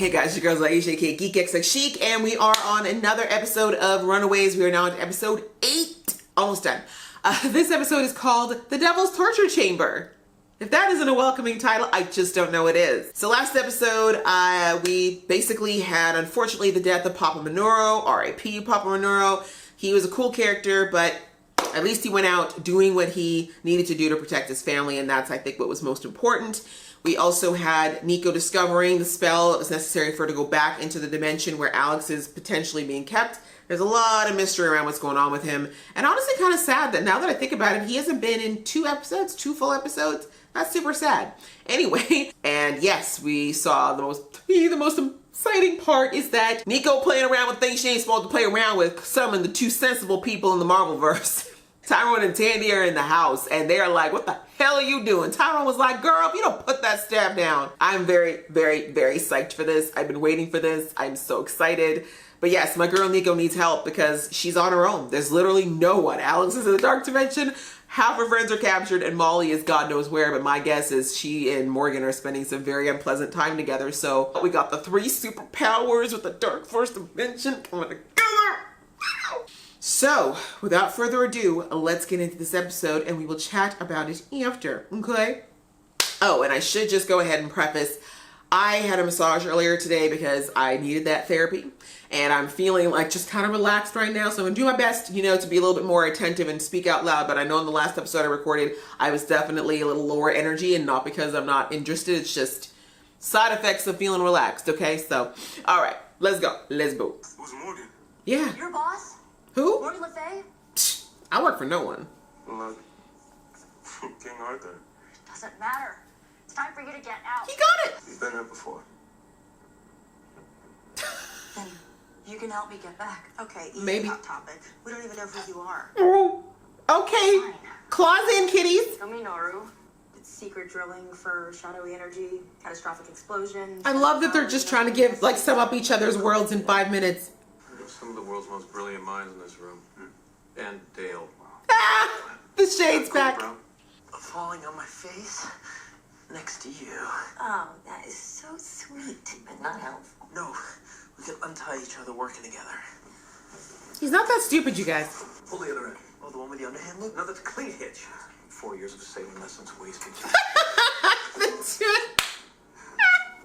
Hey guys, your girls Aisha, aka Geek X Like Chic, and we are on another episode of Runaways. We are now on episode 8, almost done. This episode is called The Devil's Torture Chamber. If that isn't a welcoming title, I just don't know what is. So last episode, we basically had, unfortunately, the death of Papa Monuro, R.I.P. Papa Monuro. He was a cool character, but at least he went out doing what he needed to do to protect his family, and that's, I think, what was most important. We also had Nico discovering the spell that was necessary for her to go back into the dimension where Alex is potentially being kept. There's a lot of mystery around what's going on with him. And honestly, kind of sad that now that I think about it, he hasn't been in 2 full episodes. That's super sad. Anyway, and yes, we saw the most exciting part is that Nico playing around with things she ain't supposed to play around with summoned the 2 sensible people in the Marvelverse. Tyrone and Tandy are in the house and they are like, what the hell are you doing? Tyrone was like, girl, if you don't put that staff down. I'm very, very, very psyched for this. I've been waiting for this. I'm so excited. But yes, my girl Nico needs help because she's on her own. There's literally no one. Alex is in the dark dimension. Half her friends are captured and Molly is God knows where. But my guess is she and Morgan are spending some very unpleasant time together. So we got the 3 superpowers with the dark force dimension coming together. So, without further ado, let's get into this episode and we will chat about it after, okay? Oh, and I should just go ahead and preface, I had a massage earlier today because I needed that therapy and I'm feeling like just kind of relaxed right now. So I'm gonna do my best, you know, to be a little bit more attentive and speak out loud, but I know in the last episode I recorded, I was definitely a little lower energy and not because I'm not interested, it's just side effects of feeling relaxed, okay? So, all right, let's go, let's go. Who's Morgan? Yeah. Your boss? Who? Morgan Le Fay? I work for no one. Well, King Arthur. Doesn't matter. It's time for you to get out. He got it! You've been here before. Then you can help me get back. Okay, easy Maybe. hot topic. We don't even know who you are. Oh, okay. Fine. Claws in, kitties. Show me Nooooo. It's secret drilling for shadowy energy, catastrophic explosions. I love that they're just trying to give, like, sum up each other's worlds in 5 minutes. Some of the world's most brilliant minds in this room. And Dale. Ah, the shade's back. Bro. I'm falling on my face next to you. Oh, that is so sweet. But not helpful. No, we can untie each other working together. He's not that stupid, you guys. Pull the other end. Oh, the one with the underhand loop? No, that's a clean hitch. 4 years of saving lessons wasted. That's good.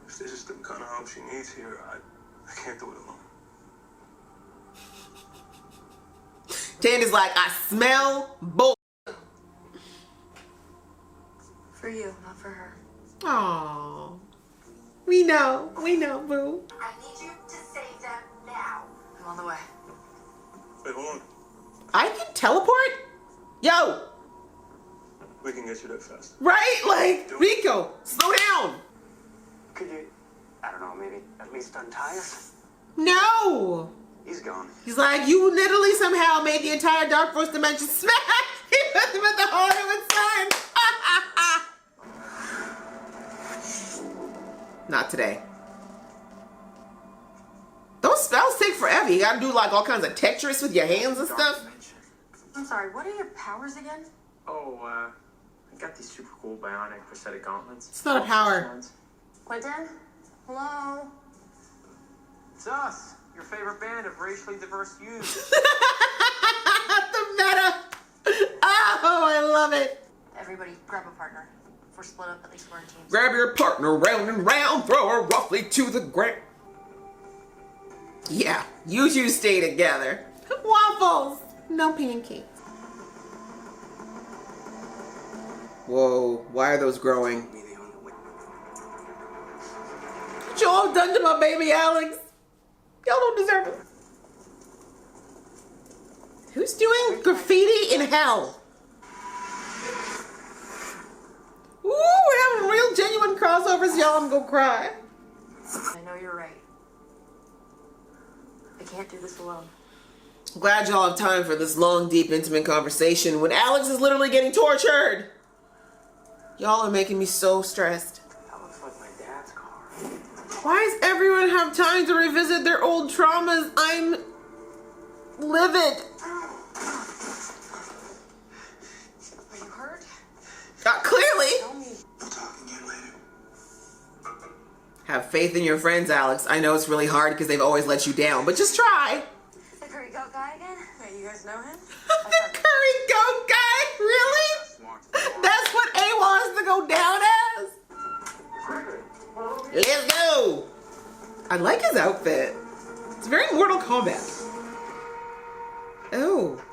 If this is the kind of help she needs here, I can't do it alone. Tandy's like, I smell bull. For you, not for her. Aww. We know, boo. I need you to save them now. I'm on the way. Wait, hold on. I can teleport? Yo, We can get you there fast. right? Like, Rico, slow down. Could you, I don't know, maybe at least untie us? No. He's gone. He's like, you literally somehow made the entire Dark Force dimension smash. He put them at the Hollywood sign. Not today. Those spells take forever. You gotta do like all kinds of Tetris with your hands and stuff. I'm sorry, what are your powers again? Oh, I got these super cool bionic prosthetic gauntlets. It's not a power. Quentin? Hello? It's us, your favorite band of racially diverse youth. The meta. Oh, I love it. Everybody, grab a partner. If we're split up, at least we're in teams. Grab your partner round and round, throw her roughly to the ground. Yeah, you two stay together. Waffles, no pancakes. Whoa, why are those growing? What y'all done to my baby Alex? Y'all don't deserve it. Who's doing graffiti in hell? Ooh, we're having real genuine crossovers, y'all. I'm gonna cry. I know you're right. I can't do this alone. I'm glad y'all have time for this long, deep, intimate conversation when Alex is literally getting tortured. Y'all are making me so stressed. That looks like my dad's car. Why does everyone have time to revisit their old traumas? I'm livid. Are you hurt? Clearly. Tell me. We'll talk again later. Have faith in your friends, Alex. I know it's really hard because they've always let you down, but just try. The curry goat guy again? Wait, you guys know him? Curry goat guy? Really? That's what A wants to go down as? Let's go. I like his outfit. It's very Mortal Kombat. Oh.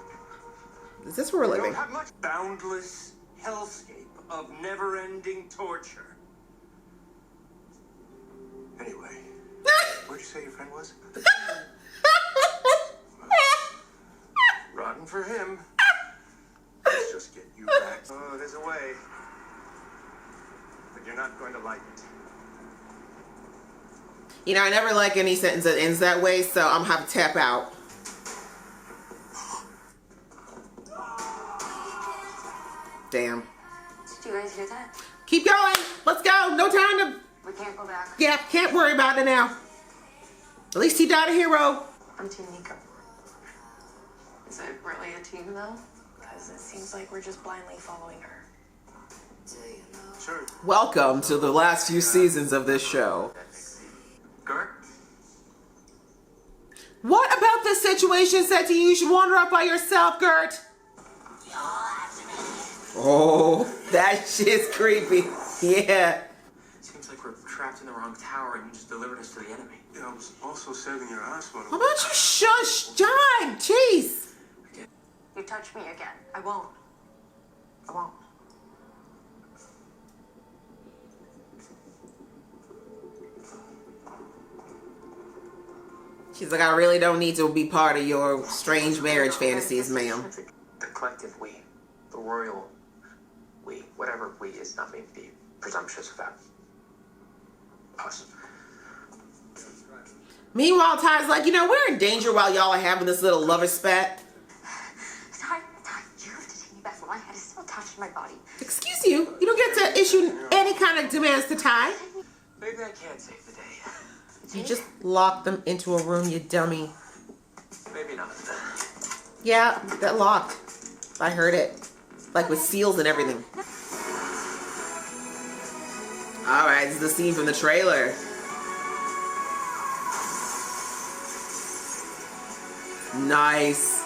Is this where we're living? Boundless hellscape of never-ending torture. Anyway, where'd you say your friend was? Rotten for him. Let's just get you back. Oh, there's a way. But you're not going to like it. You know, I never like any sentence that ends that way, so I'm gonna have to tap out. Damn. Did you guys hear that? Keep going. Let's go. No time to... We can't go back. Yeah, can't worry about it now. At least he died a hero. I'm Team Nico. Is it really a team though? Because it seems like we're just blindly following her. Sure. Welcome to the last few seasons of this show. Gert? What about this situation said to you? You should wander off by yourself, Gert. Oh, that shit's creepy. Yeah. Seems like we're trapped in the wrong tower and you just delivered us to the enemy. Yeah, I was also saving your ass, by the How way. about you shush, John? Jeez. You touch me again. I won't. I won't. She's like, I really don't need to be part of your strange marriage fantasies, ma'am. The collective we, the royal we, whatever we is not meant to be presumptuous about us. Meanwhile, Ty's like, you know, we're in danger while y'all are having this little lover spat. Ty, you have to take me back. My head is still attached to my body. Excuse you, you don't get to issue any kind of demands to Ty. Maybe I can't save the day. You just locked them into a room, you dummy. Maybe not. Yeah, that locked. I heard it. Like with seals and everything. Alright, this is the scene from the trailer. Nice.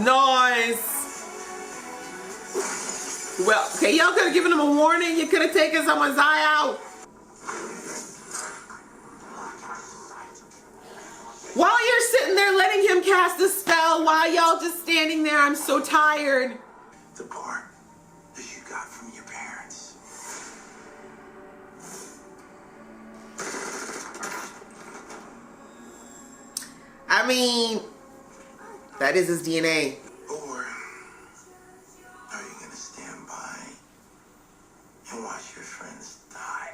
Nice. Well, okay, y'all could have given him a warning. You could have taken someone's eye out. While you're sitting there letting him cast a spell, while y'all just standing there, I'm so tired. The part that you got from your parents. I mean, that is his DNA. Or are you gonna stand by and watch your friends die?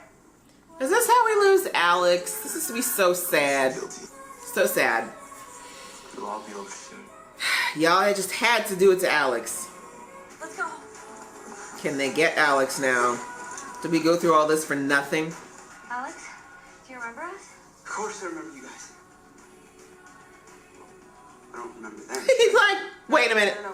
Is this how we lose Alex? This is to be so sad. Guilty. So sad. It'll all be over soon. Y'all just had to do it to Alex. Let's go. Can they get Alex now? Did we go through all this for nothing? Alex, do you remember us? Of course I remember you guys. I don't remember them. He's like, wait a minute. No.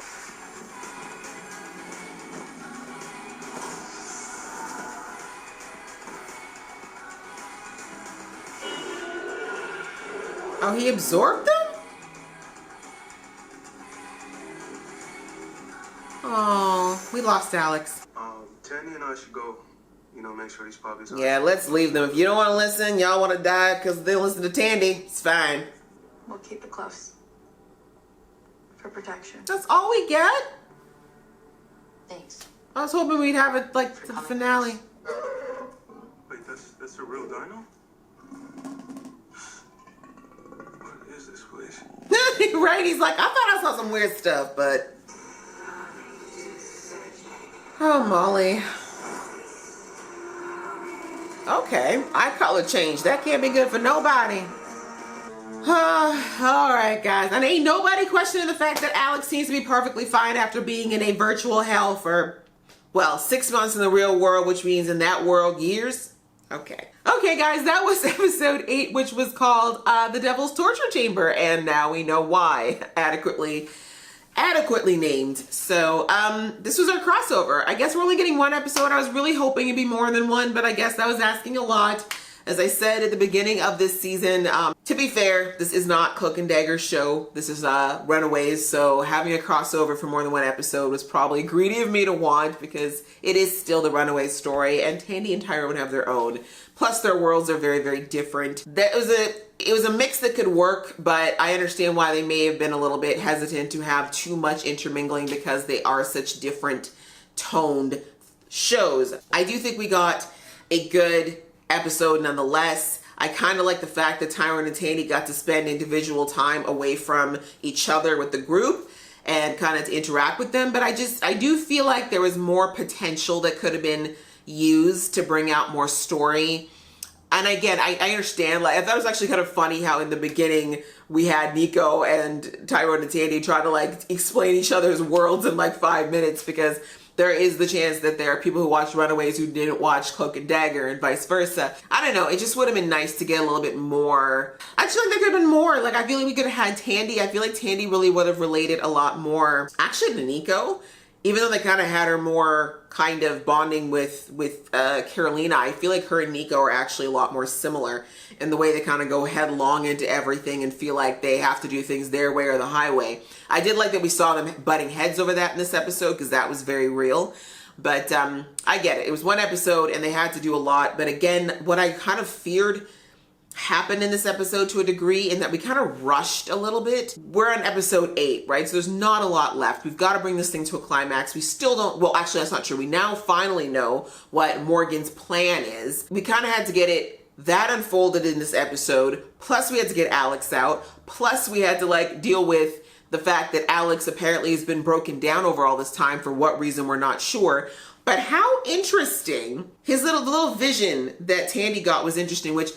Oh, he absorbed them? Oh, we lost Alex. Tandy and I should go, make sure these puppies are... Yeah, let's leave them. If you don't want to listen, y'all want to die because they listen to Tandy, it's fine. We'll keep it close. For protection. That's all we get? Thanks. I was hoping we'd have it like the finale. Wait, that's a real dino? What is this place? Right? He's like, I thought I saw some weird stuff, but... Oh, Molly. Okay, eye color change. That can't be good for nobody. Alright, guys. And ain't nobody questioning the fact that Alex seems to be perfectly fine after being in a virtual hell for, well, 6 months in the real world, which means in that world, years. Okay. Okay, guys, that was episode 8, which was called The Devil's Torture Chamber, and now we know why. Adequately named. So, this was our crossover. I guess we're only getting 1 episode. I was really hoping it'd be more than 1, but I guess that was asking a lot. As I said at the beginning of this season, to be fair, this is not Cloak and Dagger's show. This is Runaways, so having a crossover for more than one episode was probably greedy of me to want, because it is still the Runaways story, and Tandy and Tyrone have their own. Plus, their worlds are very, very different. It was a mix that could work, but I understand why they may have been a little bit hesitant to have too much intermingling, because they are such different toned shows. I do think we got a good episode nonetheless. I kind of like the fact that Tyrone and Tandy got to spend individual time away from each other with the group and kind of to interact with them, but I do feel like there was more potential that could have been used to bring out more story. And again, I understand, like, I thought it was actually kind of funny how in the beginning we had Nico and Tyrone and Tandy try to like explain each other's worlds in like 5 minutes, because there is the chance that there are people who watched Runaways who didn't watch Cloak and Dagger and vice versa. I don't know, it just would have been nice to get a little bit more. I just feel like there could have been more. Like, I feel like we could have had Tandy. I feel like Tandy really would have related a lot more actually to Nico. Even though they kind of had her more kind of bonding with Carolina, I feel like her and Nico are actually a lot more similar in the way they kind of go headlong into everything and feel like they have to do things their way or the highway. I did like that we saw them butting heads over that in this episode, because that was very real. But I get it. It was one episode and they had to do a lot. But again, what I kind of feared happened in this episode to a degree, in that we kind of rushed a little bit. We're on episode 8, right? So there's not a lot left. We've got to bring this thing to a climax. We still don't, well, actually that's not true. We now finally know what Morgan's plan is. We kind of had to get it that unfolded in this episode. Plus we had to get Alex out. Plus we had to like deal with the fact that Alex apparently has been broken down over all this time. For what reason, we're not sure. But how interesting. His little vision that Tandy got was interesting, which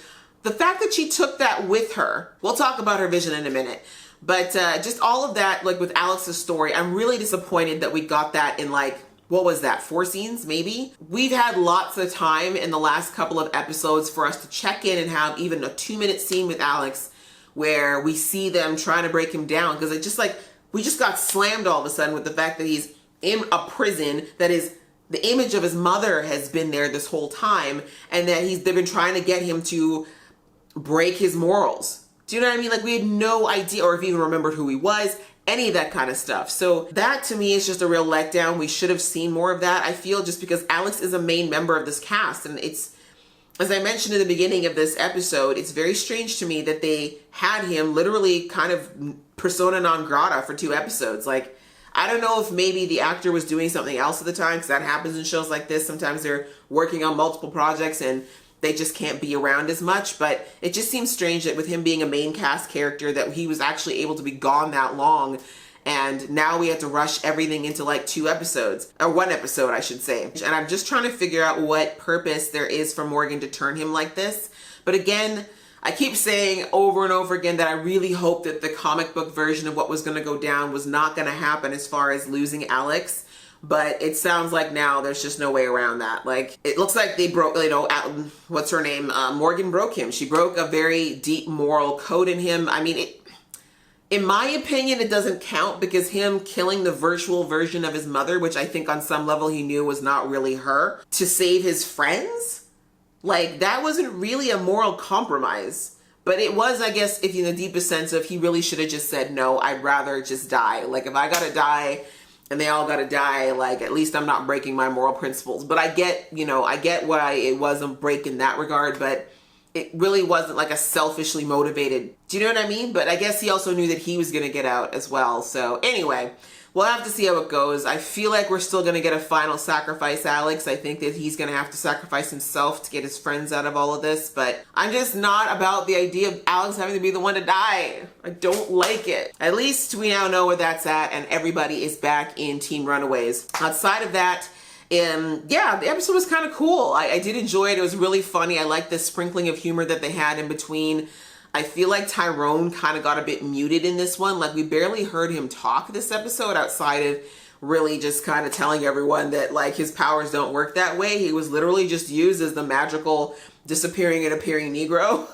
the fact that she took that with her, we'll talk about her vision in a minute, but just all of that, like with Alex's story, I'm really disappointed that we got that in like, what was that, 4 scenes maybe? We've had lots of time in the last couple of episodes for us to check in and have even a 2-minute scene with Alex where we see them trying to break him down, because it just like, we just got slammed all of a sudden with the fact that he's in a prison that is, the image of his mother has been there this whole time, and that they've been trying to get him to break his morals. Do you know what I mean? Like, we had no idea, or if he even remembered who he was, any of that kind of stuff. So that to me is just a real letdown. We should have seen more of that, I feel, just because Alex is a main member of this cast. And it's, as I mentioned in the beginning of this episode, it's very strange to me that they had him literally kind of persona non grata for 2 episodes. Like, I don't know if maybe the actor was doing something else at the time, because that happens in shows like this. Sometimes they're working on multiple projects and they just can't be around as much, but it just seems strange that with him being a main cast character that he was actually able to be gone that long, and now we had to rush everything into like 2 episodes, or 1 episode I should say. And I'm just trying to figure out what purpose there is for Morgan to turn him like this. But again, I keep saying over and over again that I really hope that the comic book version of what was going to go down was not going to happen as far as losing Alex. But it sounds like now there's just no way around that. Like, it looks like they broke, you know, what's her name? Morgan broke him. She broke a very deep moral code in him. I mean, in my opinion, it doesn't count, because him killing the virtual version of his mother, which I think on some level he knew was not really her, to save his friends, like, that wasn't really a moral compromise. But it was, I guess, if in the deepest sense of, he really should have just said, no, I'd rather just die. Like, if I gotta die and they all gotta die, like, at least I'm not breaking my moral principles. But I get, you know, I get why it wasn't a break in that regard, but it really wasn't like a selfishly motivated, do you know what I mean? But I guess he also knew that he was gonna get out as well. So anyway, we'll have to see how it goes. I feel like we're still gonna get a final sacrifice, Alex. I think that he's gonna have to sacrifice himself to get his friends out of all of this, but I'm just not about the idea of Alex having to be the one to die. I don't like it. At least we now know where that's at, and everybody is back in Team Runaways. Outside of that, yeah, the episode was kind of cool. I did enjoy it. It was really funny. I liked the sprinkling of humor that they had in between. I feel like Tyrone kind of got a bit muted in this one. Like, we barely heard him talk this episode outside of really just kind of telling everyone that, like, his powers don't work that way. He was literally just used as the magical disappearing and appearing Negro,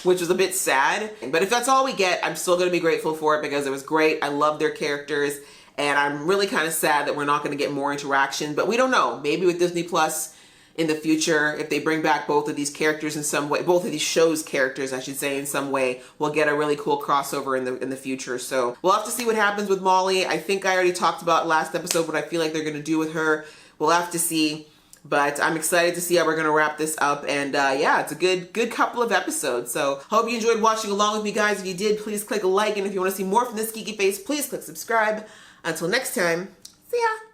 which was a bit sad. But if that's all we get, I'm still going to be grateful for it, because it was great. I love their characters, and I'm really kind of sad that we're not going to get more interaction. But we don't know. Maybe with Disney Plus, in the future, if they bring back both of these characters in some way, both of these shows characters, I should say, in some way, we'll get a really cool crossover in the future. So we'll have to see what happens with Molly. I think I already talked about last episode what I feel like they're going to do with her. We'll have to see. But I'm excited to see how we're going to wrap this up. And yeah, it's a good couple of episodes. So hope you enjoyed watching along with me, guys. If you did, please click a like. And if you want to see more from this geeky face, please click subscribe. Until next time, see ya.